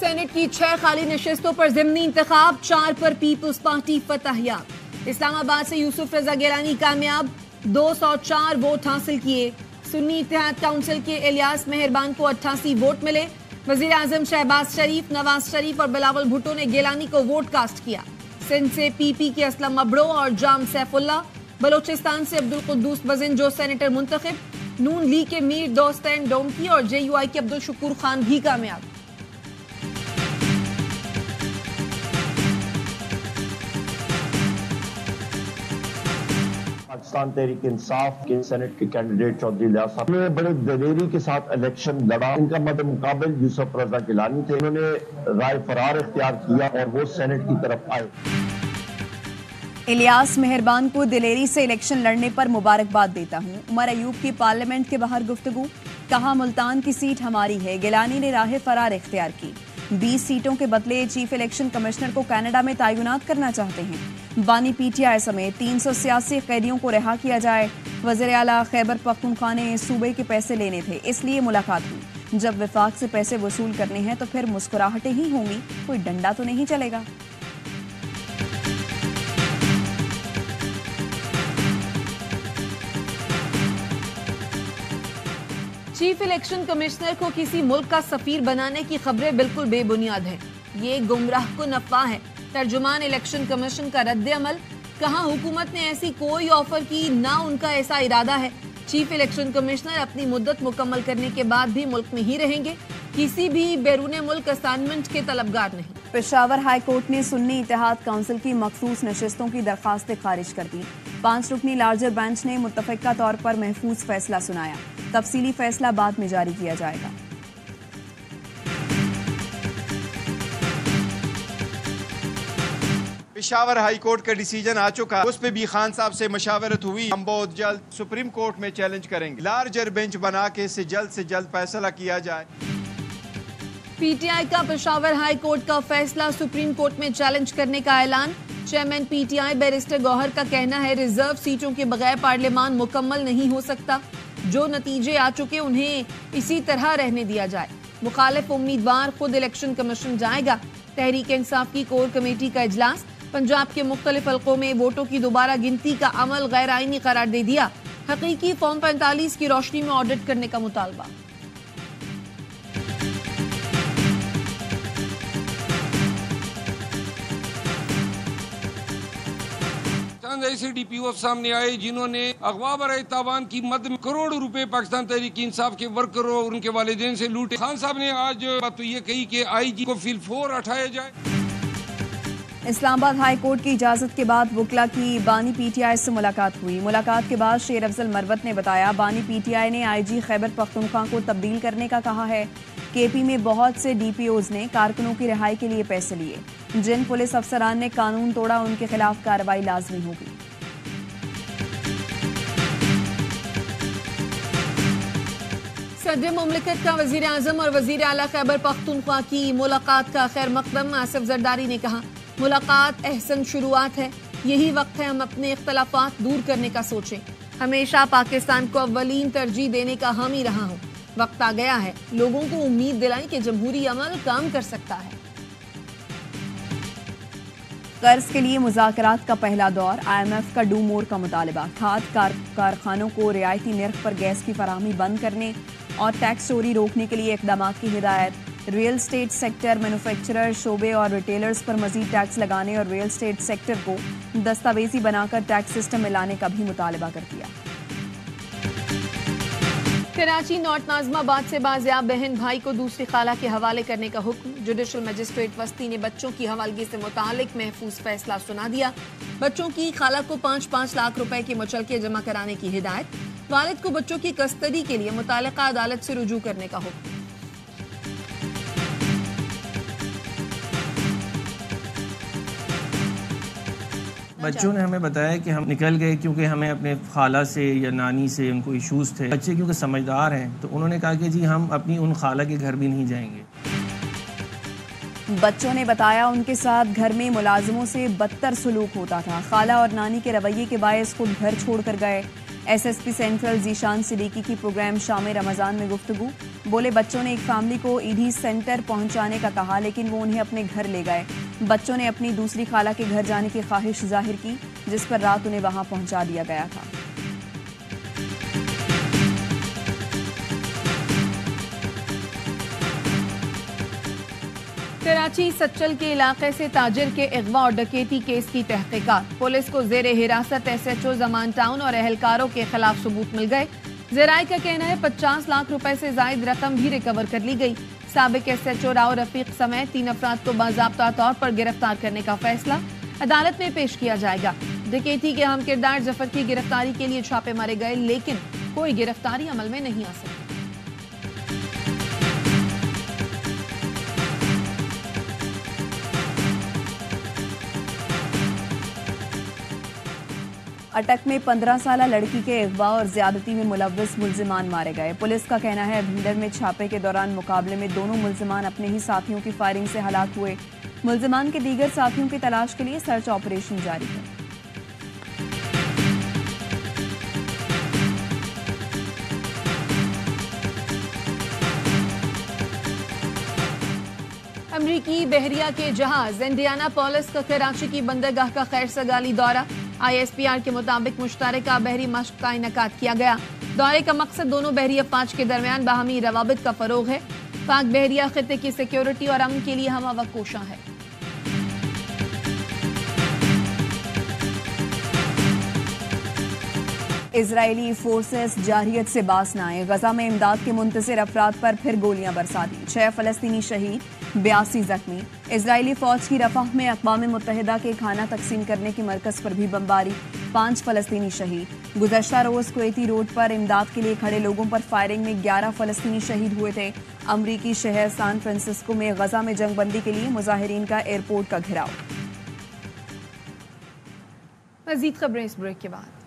Senate की 6 खाली नशिस्तों पर ज़िमनी इंतखाब, 4 पर पीपल्स पार्टी फतहयाब। इस्लामाबाद से यूसुफ रजा गिलानी कामयाब, 204 वोट हासिल किए। सुन्नी इत्तेहाद काउंसिल के इलियास मेहरबान को 88 वोट मिले। वजीर आजम शहबाज शरीफ, नवाज शरीफ और बिलावल भुट्टो ने गिलानी को वोट कास्ट किया। सिंध से पीपी के असलम मबड़ो और जाम सैफुल्ला, बलोचिस्तान से अब्दुल कुद्दूस बजिंजो सेनेटर मुंतखब, नून लीग के मीर दोस्तैन डोमकी और JUI के अब्दुल शुक्र खान भी कामयाब। पाकिस्तान तहरीक इंसाफ के सेनेट के कैंडिडेट चौधरी इलियास साहब ने बड़े दलेरी के साथ इलेक्शन लड़ा। इनका मद्देमुकाबिल यूसुफ रजा गिलानी थे। उन्होंने राय फरार इख्तियार किया और वो सेनेट की तरफ आए। इलियास मेहरबान को दिलेरी से इलेक्शन लड़ने पर मुबारकबाद देता हूं। उमर अयूब की पार्लियामेंट के बाहर गुफ्तगू, कहा मुल्तान की सीट हमारी है। गिलानी ने राह फरार इख्तियार की। 20 सीटों के बदले चीफ इलेक्शन कमिश्नर को कनाडा में तैनात करना चाहते हैं। बानी PTI समेत 386 कैदियों को रिहा किया जाए। वज़ीर आला खैबर पख्तूनख्वा ने सूबे के पैसे लेने थे, इसलिए मुलाकात हुई। जब विफाक से पैसे वसूल करने हैं तो फिर मुस्कुराहटें ही होंगी, कोई डंडा तो नहीं चलेगा। चीफ इलेक्शन कमिश्नर को किसी मुल्क का सफीर बनाने की खबरें बिल्कुल बेबुनियाद हैं। ये गुमराह कुन अफवाह है। तर्जुमान इलेक्शन कमीशन का रद्द-ए-अमल, कहा हुकूमत ने ऐसी कोई ऑफर की, ना उनका ऐसा इरादा है। चीफ इलेक्शन कमिश्नर अपनी मुद्दत मुकम्मल करने के बाद भी मुल्क में ही रहेंगे, किसी भी बैरून मुल्क असाइनमेंट के तलबगार नहीं। पेशावर हाई कोर्ट ने सुन्नी इत्तेहाद काउंसिल की मखसूस नशिस्तों की दरखास्तें खारिज कर दी। 5 रुकनी लार्जर बेंच ने मुत्तफ़िका तौर पर महफूज फैसला सुनाया। तफसीली फैसला बाद में जारी किया जाएगा। पेशावर हाई कोर्ट का डिसीजन आ चुका, उस पे भी खान साहब से मशावरत हुई। हम बहुत जल्द सुप्रीम कोर्ट में चैलेंज करेंगे, लार्जर बेंच बना के से जल्द फैसला किया जाए। PTI का पेशावर हाई कोर्ट का फैसला सुप्रीम कोर्ट में चैलेंज करने का ऐलान। चेयरमैन PTI बैरिस्टर गौहर का कहना है, रिजर्व सीटों के बगैर पार्लियामान मुकम्मल नहीं हो सकता। जो नतीजे आ चुके उन्हें इसी तरह रहने दिया जाए। मुखालिफ उम्मीदवार खुद इलेक्शन कमीशन जाएगा। तहरीक इंसाफ की कोर कमेटी का इजलास, पंजाब के मुख्तलिफ हल्कों में वोटों की दोबारा गिनती का अमल गैर आईनी करार दे दिया। हकीकी फॉर्म 45 की रोशनी में ऑडिट करने का मुतालबा। ऐसे DPO सामने आए जिन्होंने अगवा बराए तावान की मद में करोड़ों रुपए पाकिस्तान तहरीक इंसाफ के वर्करों और उनके वालिदैन से लूटे। खान साहब ने आज बात तो ये कही कि IG को फिल-4 हटाया जाए। इस्लामाबाद हाई कोर्ट की इजाजत के बाद वकला की बानी PTI से मुलाकात हुई। मुलाकात के बाद शेर अफजल मरवत ने बताया, बानी PTI ने IG खैबर पख्तूनख्वा को तब्दील करने का कहा है। KP में बहुत से DPOs ने कारकुनों की रिहाई के लिए पैसे लिए। जिन पुलिस अफसरान ने कानून तोड़ा उनके खिलाफ कार्रवाई लाजमी होगी। सदर मुमलिकत का वजीर आजम और वजीर आला खैबर पख्तूनख्वा की मुलाकात का खैर मकदम। आसिफ जरदारी ने कहा, मुलाकात अहसन शुरुआत है। यही वक्त है हम अपने इख्तलाफात दूर करने का सोचें। हमेशा पाकिस्तान को अव्वलीन तरजीह देने का हामी रहा हूँ। वक्त आ गया है लोगों को उम्मीद दिलाएं कि जमहूरी अमल काम कर सकता है। कर्ज के लिए मुज़ाकरात का पहला दौर, IMF का डू मोर का मुतालबा। खाद कारखानों को रियायती निर्ख पर गैस की फराहमी बंद करने और टैक्स चोरी रोकने के लिए इक़दामात की हिदायत। रियल स्टेट सेक्टर, मैन्युफैक्चरर शोबे और रिटेलर्स पर मजीद टैक्स लगाने और रियल स्टेट सेक्टर को दस्तावेजी बनाकर टैक्स सिस्टम में लाने का भी मुतालबा कर दिया। कराची नॉर्थ नाजमाबाद से बाजियाब बहन भाई को दूसरी खाला के हवाले करने का हुक्म। जुडिशल मजिस्ट्रेट वस्ती ने बच्चों की हवालगी से मुतालिक महफूज फैसला सुना दिया। बच्चों की खाला को 5-5 लाख रुपए के मुचलके जमा कराने की हिदायत। वालिद को बच्चों की कस्टडी के लिए मुतालिका अदालत से रुजू करने का हुक्म। बच्चों ने हमें बताया कि हम निकल गए क्योंकि हमें अपने खाला से या नानी से उनको इश्यूज थे। बच्चे क्योंकि समझदार हैं तो उन्होंने कहा कि जी हम अपनी उन खाला के घर भी नहीं जाएंगे। बच्चों ने बताया उनके साथ घर में मुलाजिमों से बदतर सलूक होता था। खाला और नानी के रवैये के बायस खुद घर छोड़कर गए। SSP सेंट्रल जीशान सिद्दीकी की प्रोग्राम शाम रमजान में गुफ्तगू। बोले बच्चों ने एक फैमिली को ईदी सेंटर पहुंचाने का कहा, लेकिन वो उन्हें अपने घर ले गए। बच्चों ने अपनी दूसरी खाला के घर जाने की ख्वाहिश जाहिर की, जिस पर रात उन्हें वहां पहुंचा दिया गया था। कराची सच्चल के इलाके से ताजिर के अगवा और डकैती केस की तहकीकात। पुलिस को जेर हिरासत SHO जमान टाउन और अहलकारों के खिलाफ सबूत मिल गए। ज़राए का कहना है 50 लाख रुपए से जायद रकम भी रिकवर कर ली गई। साबिक SHO राव रफीक समेत 3 अफराद को बाज़ाब्ता तौर पर गिरफ्तार करने का फैसला अदालत में पेश किया जाएगा। डकैती के अहम किरदार जफर की गिरफ्तारी के लिए छापे मारे गए, लेकिन कोई गिरफ्तारी अमल में नहीं आ सकी। अटक में 15 साला लड़की के अगवा और ज्यादती में मुलव्वस मुल्जिमान मारे गए। पुलिस का कहना है भिंडर में छापे के दौरान मुकाबले में दोनों मुल्जिमान अपने ही साथियों की फायरिंग से हलाक हुए। मुल्जिमान के दीगर साथियों की तलाश के लिए सर्च ऑपरेशन जारी है। अमरीकी बहरिया के जहाज इंडियानापोलिस का कराची की बंदरगाह का खैर सगाली दौरा। ISPR के मुताबिक मुश्तरका बहरी मश्क का इनेकाद किया गया। दौरे का मकसद दोनों बहरी अफवाज के दरमियान बाहमी रवाबित का फरोग है। पाक बहरिया खित्ते की सिक्योरिटी और अमन के लिए हमवक्त कोशां है। इजरायली फोर्सेस जारहियत से बाज न आए। गजा में इमदाद के मुंतज़िर अफराद पर फिर गोलियां बरसा दी। 6 फलस्तीनी शहीद, 82 जख्मी। इजरायली फौज की रफाह में अक़वाम मुत्तहिदा के खाना तकसीम करने के मरकज पर भी बमबारी, 5 फलस्तीनी शहीद। गुज़श्ता रोज कुवैती रोड पर इमदाद के लिए खड़े लोगों पर फायरिंग में 11 फलस्तीनी शहीद हुए थे। अमरीकी शहर सान फ्रांसिस्को में गजा में जंगबंदी के लिए मुजाहिरीन का एयरपोर्ट का घेराव। मज़ीद खबरें इस ब्रेक के बाद।